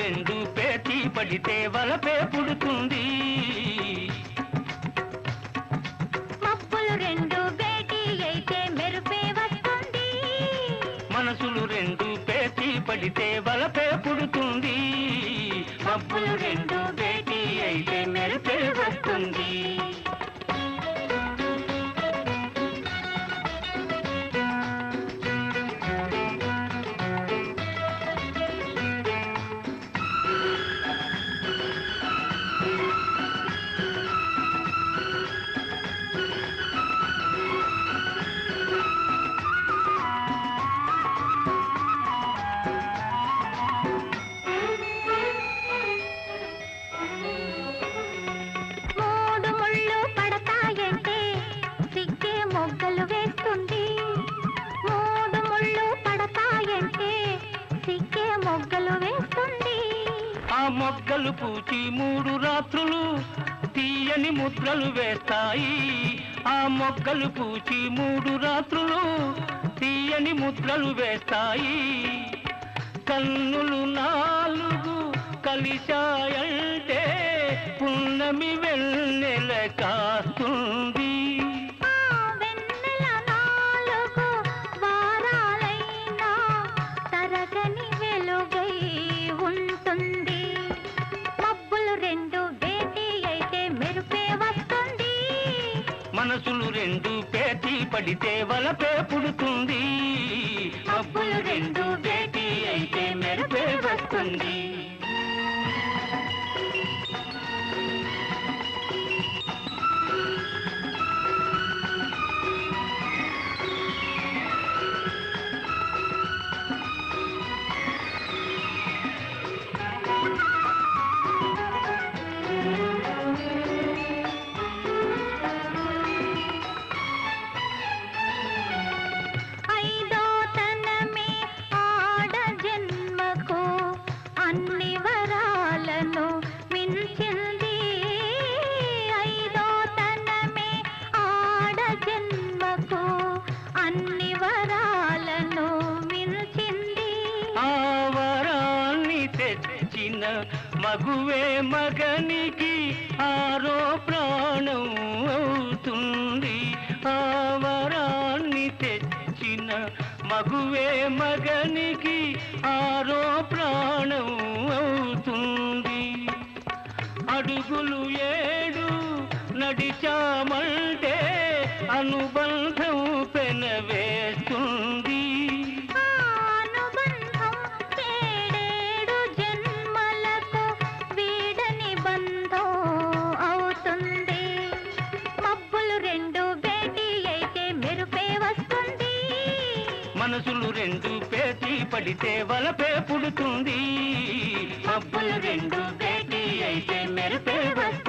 రెండు పేచి పడితే వలపే పుడుతుంది. మబ్బులు రెండు భేటీ అయితే మెరుపే వస్తుంది. మనసులు రెండు పేచి పడితే వలపే పుడుతుంది. మబ్బులు రెండు భేటీ అయితే మెరుపే వస్తుంది. మొగ్గలు వేస్తుంది. మూడు ముళ్ళు పడతాయంటే సిక్కే మొగ్గలు వేస్తుంది. ఆ మొగ్గలు పూచి 3 రాత్రులు తీయని ముద్రలు వేస్తాయి. ఆ మొగ్గలు పూచి 3 రాత్రులు తీయని ముద్రలు వేస్తాయి. కన్నులు 4 కలిశాయంటే పున్నమి వెన్నెల కాస్తుంది. మనసులు రెండు పేచి పడితే వలపే పుడుతుంది. మబ్బులు రెండు భేటీ అయితే మెరుపే వస్తుంది. అన్ని వరాలను మించింది. ఐదో తనమే ఆడ జన్మకు అన్ని వరాలను మించింది. ఆ వరాన్ని తెచ్చిన మగువే మగనికి ఆరో ప్రాణం అవుతుంది. ఆ వరాన్ని తెచ్చిన మగువే మగనికి ఆరో ప్రాణం అవుతుంది. అడుగులు 7 నడిచామంటే అనుబంధం పెనవేస్తుంది. అనుబంధం 7 జన్మలకు వీడని బంధం అవుతుంది. మబ్బులు రెండు భేటీ అయితే మెరుపే వస్తుంది. మనసులు రెండు పేచి పడితే వలపే పుడుతుంది. మబ్బులు రెండు భేటీ అయితే మెరుపే వస్తుంది.